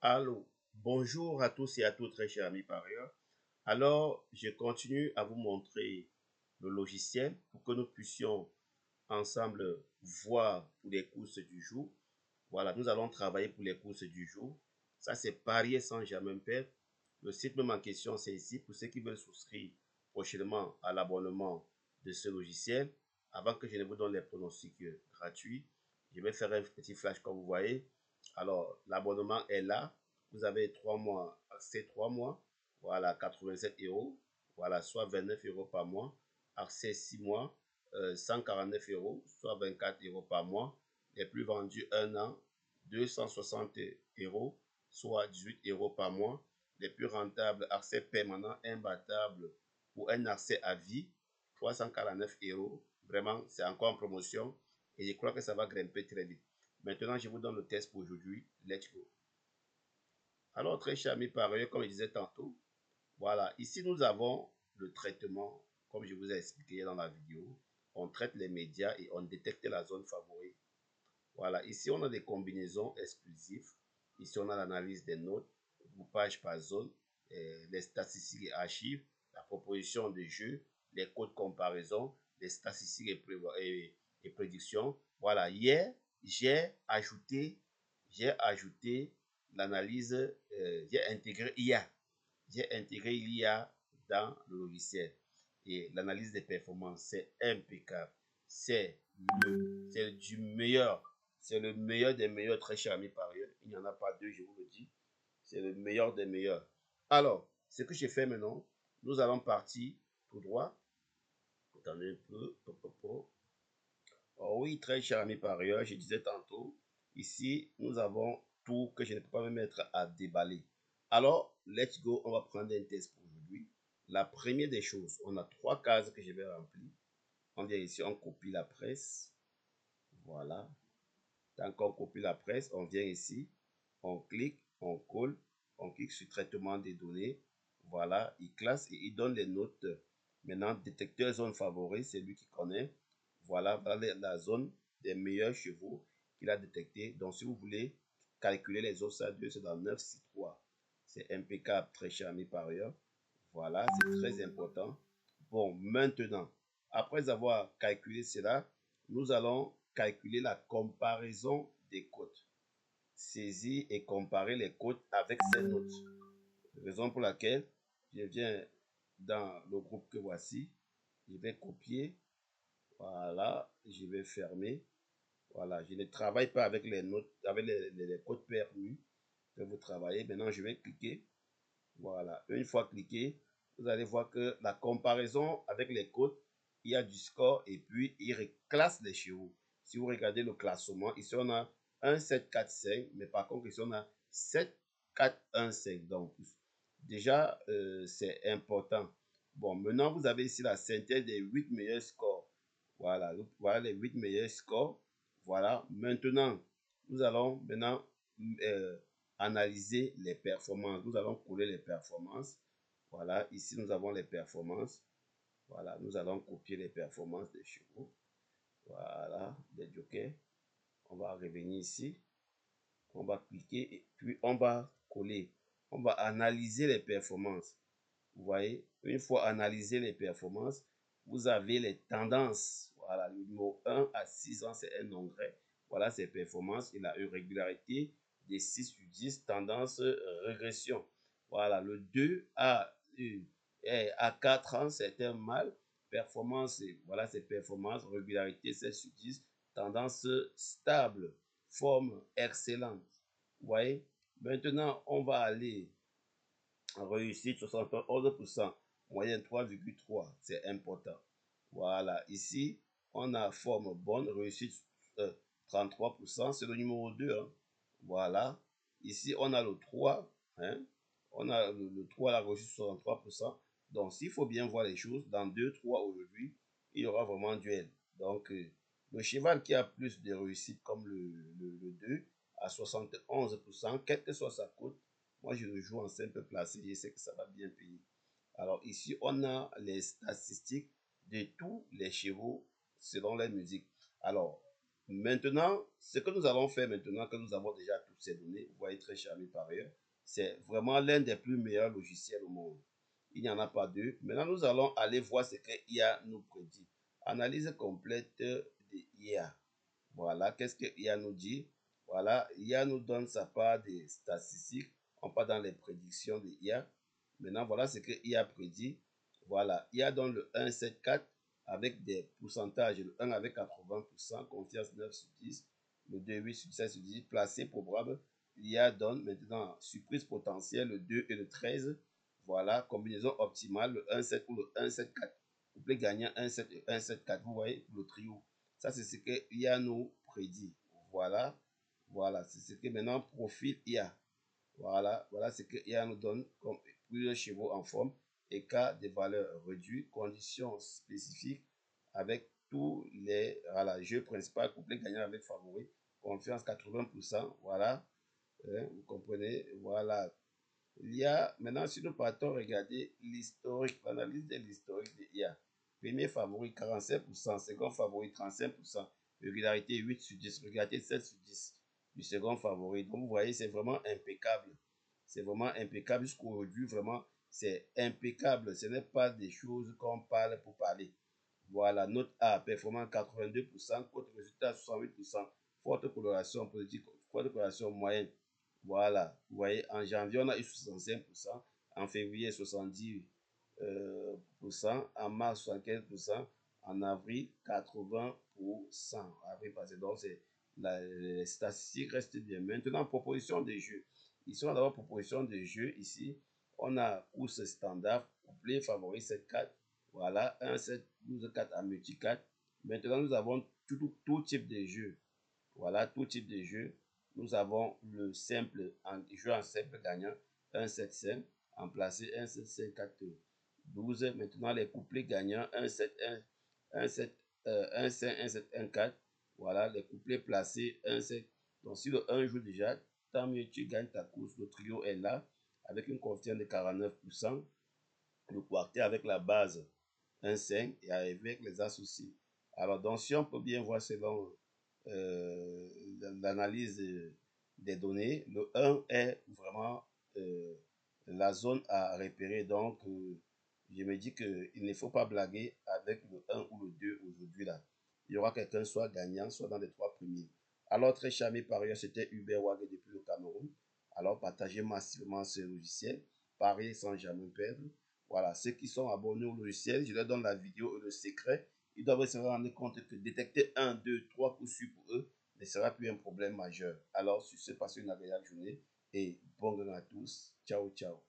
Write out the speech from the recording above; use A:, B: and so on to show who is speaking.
A: Allô, bonjour à tous et à toutes, très chers amis parieurs. Alors, je continue à vous montrer le logiciel pour que nous puissions ensemble voir pour les courses du jour. Voilà, nous allons travailler pour les courses du jour. Ça, c'est parier sans jamais perdre. Le site même en question, c'est ici pour ceux qui veulent souscrire prochainement à l'abonnement de ce logiciel. Avant que je ne vous donne les pronostics gratuits, je vais faire un petit flash comme vous voyez. Alors, l'abonnement est là. Vous avez 3 mois, accès 3 mois. Voilà, 87 euros. Voilà, soit 29 euros par mois. Accès 6 mois, 149 euros, soit 24 euros par mois. Les plus vendus 1 an, 260 euros, soit 18 euros par mois. Les plus rentables, accès permanent imbattable pour un accès à vie, 349 euros. Vraiment, c'est encore en promotion et je crois que ça va grimper très vite. Maintenant, je vous donne le test pour aujourd'hui. Let's go. Alors, très chers amis parieurs, comme je disais tantôt, voilà, ici nous avons le traitement, comme je vous ai expliqué dans la vidéo. On traite les médias et on détecte la zone favorite. Voilà, ici on a des combinaisons exclusives. Ici on a l'analyse des notes, groupage par zone, les statistiques et archives, la proposition de jeu, les codes comparaison, les statistiques et prédictions. Voilà, hier j'ai ajouté l'analyse, j'ai intégré IA. J'ai intégré l'IA dans le logiciel. Et l'analyse des performances, c'est impeccable. C'est du meilleur. C'est le meilleur des meilleurs, très cher ami parieur. Il n'y en a pas deux, je vous le dis. C'est le meilleur des meilleurs. Alors, ce que je fais maintenant, nous allons partir tout droit. Attendez un peu. Oh oui, très cher ami parieur, je disais tantôt, ici, nous avons tout que je ne peux pas me mettre à déballer. Alors, let's go, on va prendre un test pour aujourd'hui. La première des choses, on a 3 cases que je vais remplir. On vient ici, on copie la presse. Voilà. Tant qu'on copie la presse, on vient ici, on clique, on colle, on clique sur traitement des données. Voilà, il classe et il donne les notes. Maintenant, détecteur zone favorite, c'est lui qui connaît. Voilà, la zone des meilleurs chevaux qu'il a détecté. Donc, si vous voulez calculer les autres, c'est dans 963. C'est impeccable, très cher ami parieur. Voilà, c'est très important. Bon, maintenant, après avoir calculé cela, nous allons calculer la comparaison des cotes. Saisir et comparer les cotes avec ces notes. Raison pour laquelle je viens dans le groupe que voici. Je vais copier. Voilà, je vais fermer. Voilà, je ne travaille pas avec les notes, avec les codes permis que vous travaillez. Maintenant, je vais cliquer. Voilà, une fois cliqué, vous allez voir que la comparaison avec les codes, il y a du score et puis il reclasse les chevaux. Si vous regardez le classement, ici on a 1, 7, 4, 5, mais par contre ici on a 7, 4, 1, 5. Donc déjà, c'est important. Bon, maintenant vous avez ici la synthèse des 8 meilleurs scores. Voilà, voilà les 8 meilleurs scores. Voilà, maintenant, nous allons maintenant analyser les performances. Nous allons coller les performances. Voilà, ici nous avons les performances. Voilà, nous allons copier les performances des chevaux. Voilà, des jockeys. On va revenir ici. On va cliquer et puis on va coller. On va analyser les performances. Vous voyez, une fois analysé les performances, vous avez les tendances. Voilà, le numéro 1 à 6 ans, c'est un engrais. Voilà ses performances. Il a une régularité de 6 sur 10, tendance régression. Voilà, le 2 à 4 ans, c'est un mâle. Performance, voilà ses performances, régularité 7 sur 10, tendance stable, forme excellente. Vous voyez, maintenant, on va aller réussite 71%, moyenne 3,3, c'est important. Voilà, ici, on a forme bonne, réussite 33%, c'est le numéro 2. Hein. Voilà, ici, on a le 3, hein. On a le 3, la réussite 63%. Donc, s'il faut bien voir les choses, dans 2-3 aujourd'hui, il y aura vraiment un duel. Donc, le cheval qui a plus de réussite, comme le 2, à 71%, quelle que soit sa cote, moi, je le joue en simple placé, je sais que ça va bien payer. Alors ici, on a les statistiques de tous les chevaux selon les musiques. Alors, Maintenant, ce que nous allons faire maintenant que nous avons déjà toutes ces données, vous voyez très charmé par ailleurs, c'est vraiment l'un des plus meilleurs logiciels au monde. Il n'y en a pas deux. Maintenant, nous allons aller voir ce que IA nous prédit. Analyse complète de IA. Voilà, qu'est-ce que IA nous dit? Voilà, IA nous donne sa part des statistiques. On part dans les prédictions de IA. Maintenant, voilà ce que IA prédit. Voilà, IA donne le 1,74 avec des pourcentages. Le 1 avec 80%, confiance 9 sur 10, le 2, 8 sur 16 sur 10, placé probable. IA donne maintenant surprise potentielle, le 2 et le 13. Voilà, combinaison optimale, le 1,7 ou le 1,74. Couplet gagnant 1,7 et 1,74. Vous voyez, pour le trio. Ça, c'est ce que IA nous prédit. Voilà, voilà, c'est ce que maintenant profile IA. Voilà, voilà ce que IA nous donne comme plusieurs chevaux en forme, écart des valeurs réduites, conditions spécifiques avec tous les voilà, jeux principaux, couplet gagnant avec favori, confiance 80%, voilà, vous comprenez, voilà. Il y a maintenant, si nous partons regarder l'historique, l'analyse de l'historique de IA. Premier favori 45%, second favori 35%, régularité 8 sur 10, régularité 7 sur 10 du second favori. Donc vous voyez, c'est vraiment impeccable. C'est vraiment impeccable jusqu'aujourd'hui, vraiment, c'est impeccable. Ce n'est pas des choses qu'on parle pour parler. Voilà, note A, performance 82%, cote résultat 68%, forte coloration positive, forte coloration moyenne. Voilà, vous voyez, en janvier, on a eu 65%, en février, 70%, en mars, 75%, en avril, 80%. Avril passé, donc les statistiques restent bien. Maintenant, proposition des jeux. Ici, on a d'abord proposition des jeux. Ici, on a course standard, couplet, favori 7-4. Voilà, 1, 7, 12, 4 à multi 4. Maintenant, nous avons tout type de jeux. Voilà, tout type de jeu. Nous avons le simple, jeu en simple gagnant, 1, 7, 5, en placé 1, 7, 5, 4, 12. Maintenant, les couplets gagnants, 1, 7, 1, 1, 7, 1, 5, 1, 7, 1, 4. Voilà, les couplets placés, 1, 7. Donc, si le 1 joue déjà, tant mieux, tu gagnes ta course. Le trio est là, avec une confiance de 49%. Le quartet avec la base, 1, 5, et avec les associés. Alors, donc, si on peut bien voir selon l'analyse des données, le 1 est vraiment la zone à repérer. Donc, je me dis qu'il ne faut pas blaguer avec le 1 ou le 2 aujourd'hui là. Il y aura quelqu'un soit gagnant, soit dans les 3 premiers. Alors, très charmé par ailleurs, c'était Hubert Wag depuis le Cameroun. Alors, partagez massivement ce logiciel. Pariez sans jamais perdre. Voilà, ceux qui sont abonnés au logiciel, je leur donne la vidéo et le secret. Ils doivent se rendre compte que détecter 1, 2, 3 coups sûrs pour eux ne sera plus un problème majeur. Alors, sur ce, passez une agréable journée et bon gain à tous. Ciao, ciao.